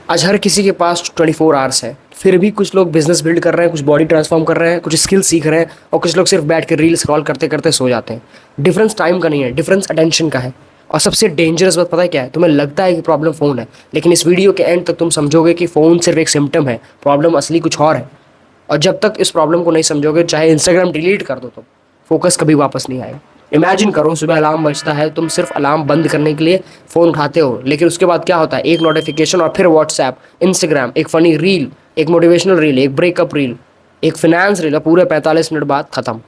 आज हर किसी के पास 24 आवर्स है, फिर भी कुछ लोग बिजनेस बिल्ड कर रहे हैं, कुछ बॉडी ट्रांसफॉर्म कर रहे हैं, कुछ स्किल सीख रहे हैं, और कुछ लोग सिर्फ बैठ के रील स्क्रॉल करते करते सो जाते हैं। डिफरेंस टाइम का नहीं है, डिफरेंस अटेंशन का है। और सबसे डेंजरस बात पता है क्या है? तुम्हें लगता है कि प्रॉब्लम फ़ोन है, लेकिन इस वीडियो के एंड तक तुम समझोगे कि फ़ोन सिर्फ एक सिम्टम है, प्रॉब्लम असली कुछ और है। और जब तक इस प्रॉब्लम को नहीं समझोगे, चाहे इंस्टाग्राम डिलीट कर दो, तुम फोकस कभी वापस नहीं आएगा। इमेजिन करो, सुबह अलार्म बजता है, तुम सिर्फ अलार्म बंद करने के लिए फ़ोन उठाते हो, लेकिन उसके बाद क्या होता है? एक नोटिफिकेशन और फिर व्हाट्सएप, इंस्टाग्राम, एक फ़नी रील, एक मोटिवेशनल रील, एक ब्रेकअप रील, एक फिनेंस रील, और पूरे 45 मिनट बाद ख़त्म,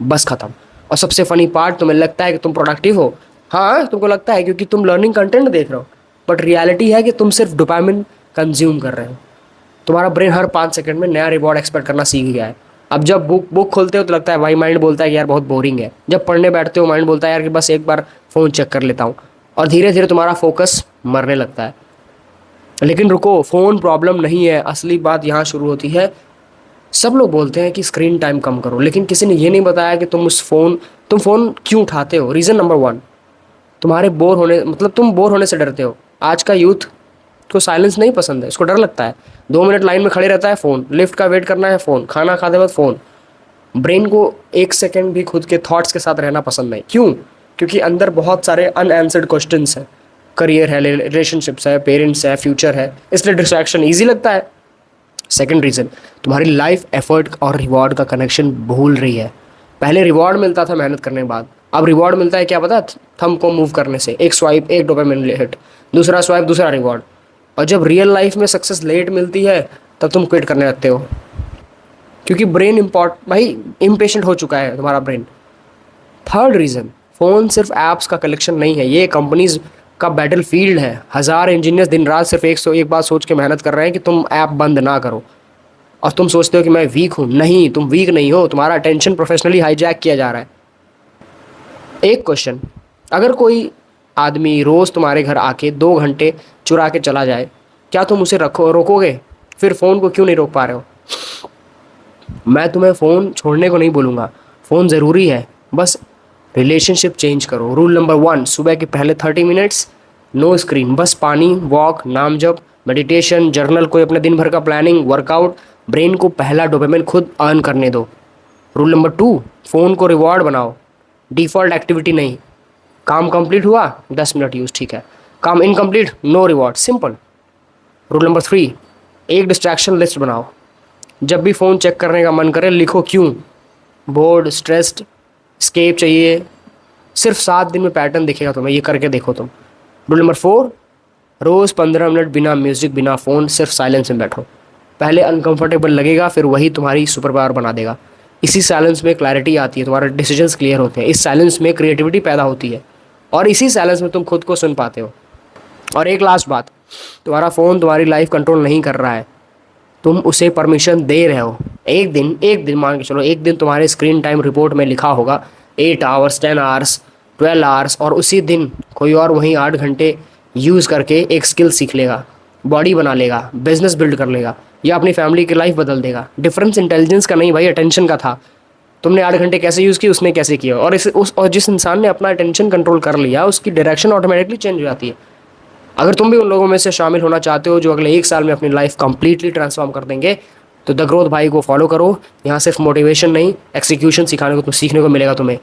बस ख़त्म। और सबसे फ़नी पार्ट, तुम्हें लगता है कि तुम प्रोडक्टिव हो। हाँ, तुमको लगता है क्योंकि तुम लर्निंग कंटेंट देख रहे हो, बट रियलिटी है कि तुम सिर्फ डोपामिन कंज्यूम कर रहे हो। तुम्हारा ब्रेन हर 5 सेकंड में नया रिवॉर्ड एक्सपेक्ट करना सीख गया है। अब जब बुक खोलते हो तो लगता है भाई, माइंड बोलता है कि यार बहुत बोरिंग है। जब पढ़ने बैठते हो, माइंड बोलता है यार कि बस एक बार फ़ोन चेक कर लेता हूँ। और धीरे धीरे तुम्हारा फोकस मरने लगता है। लेकिन रुको, फ़ोन प्रॉब्लम नहीं है, असली बात यहाँ शुरू होती है। सब लोग बोलते हैं कि स्क्रीन टाइम कम करो, लेकिन किसी ने ये नहीं बताया कि तुम फ़ोन क्यों उठाते हो। रीज़न नंबर 1, तुम्हारे बोर होने, मतलब तुम बोर होने से डरते हो। आज का यूथ को साइलेंस नहीं पसंद है, उसको डर लगता है। 2 मिनट लाइन में खड़े रहता है, फ़ोन, लिफ्ट का वेट करना है, फ़ोन, खाना खाते वक्त फ़ोन। ब्रेन को 1 सेकंड भी खुद के थॉट्स के साथ रहना पसंद नहीं। क्यों? क्योंकि अंदर बहुत सारे अनआंसर्ड क्वेश्चंस हैं। करियर है, रिलेशनशिप्स है, पेरेंट्स है, फ्यूचर है, इसलिए डिस्ट्रैक्शन ईजी लगता है। सेकंड रीज़न, तुम्हारी लाइफ एफर्ट और रिवॉर्ड का कनेक्शन भूल रही है। पहले रिवॉर्ड मिलता था मेहनत करने के बाद, अब रिवॉर्ड मिलता है क्या पता? थंब को मूव करने से, एक स्वाइप, एक डोपामिन हिट, दूसरा स्वाइप, दूसरा रिवॉर्ड। और जब रियल लाइफ में सक्सेस लेट मिलती है, तब तुम क्विट करने लगते हो, क्योंकि ब्रेन भाई इम्पेशेंट हो चुका है तुम्हारा ब्रेन। थर्ड रीज़न, फ़ोन सिर्फ ऐप्स का कलेक्शन नहीं है, ये कंपनीज का बैटल फील्ड है। हज़ार इंजीनियर्स दिन रात सिर्फ एक बात सोच के मेहनत कर रहे हैं कि तुम ऐप बंद ना करो। और तुम सोचते हो कि मैं वीक हूँ। नहीं, तुम वीक नहीं हो, तुम्हारा अटेंशन प्रोफेशनली हाईजैक किया जा रहा है। एक क्वेश्चन, अगर कोई आदमी रोज़ तुम्हारे घर आके 2 घंटे चुरा के चला जाए, क्या तुम उसे रोकोगे? फिर फ़ोन को क्यों नहीं रोक पा रहे हो? मैं तुम्हें फ़ोन छोड़ने को नहीं बोलूँगा, फ़ोन ज़रूरी है, बस रिलेशनशिप चेंज करो। रूल नंबर 1, सुबह के पहले 30 मिनट्स नो स्क्रीन, बस पानी, वॉक, नाम जप, मेडिटेशन, जर्नल, कोई अपने दिन भर का प्लानिंग, वर्कआउट। ब्रेन को पहला डोपामिन खुद अर्न करने दो। रूल नंबर 2, फ़ोन को रिवॉर्ड बनाओ, डिफ़ॉल्ट एक्टिविटी नहीं। काम कंप्लीट हुआ, 10 मिनट यूज़, ठीक है। काम incomplete, no reward, simple. Rule number 3, एक डिस्ट्रैक्शन लिस्ट बनाओ। जब भी फ़ोन चेक करने का मन करे, लिखो क्यों, बोर्ड, स्ट्रेस्ड, स्केप चाहिए। सिर्फ 7 दिन में पैटर्न दिखेगा तुम्हें, ये करके देखो तुम। रूल नंबर 4, रोज़ 15 मिनट बिना म्यूज़िक, बिना फ़ोन, सिर्फ साइलेंस में बैठो। पहले अनकंफर्टेबल लगेगा, फिर वही तुम्हारी सुपर पावर बना देगा। इसी साइलेंस में क्लैरिटी आती है, तुम्हारे डिसीजंस क्लियर होते हैं। इस साइलेंस में क्रिएटिविटी पैदा होती है, और इसी साइलेंस में तुम खुद को सुन पाते हो। और एक लास्ट बात, तुम्हारा फ़ोन तुम्हारी लाइफ कंट्रोल नहीं कर रहा है, तुम उसे परमिशन दे रहे हो। एक दिन मान के चलो, एक दिन तुम्हारे स्क्रीन टाइम रिपोर्ट में लिखा होगा 8 आवर्स, 10 आवर्स, 12 आवर्स, और उसी दिन कोई और वहीं 8 घंटे यूज़ करके एक स्किल सीख लेगा, बॉडी बना लेगा, बिजनेस बिल्ड कर लेगा, या अपनी फैमिली की लाइफ बदल देगा। डिफरेंस इंटेलिजेंस का नहीं भाई, अटेंशन का था। तुमने 8 घंटे कैसे यूज़ की, उसने कैसे किया, और जिस इंसान ने अपना अटेंशन कंट्रोल कर लिया, उसकी डायरेक्शन ऑटोमेटिकली चेंज हो जाती है। अगर तुम भी उन लोगों में से शामिल होना चाहते हो जो अगले 1 साल में अपनी लाइफ कंप्लीटली ट्रांसफॉर्म कर देंगे, तो द ग्रोथ भाई को फॉलो करो। यहाँ सिर्फ मोटिवेशन नहीं, एक्सिक्यूशन सिखाने को सीखने को मिलेगा तुम्हें।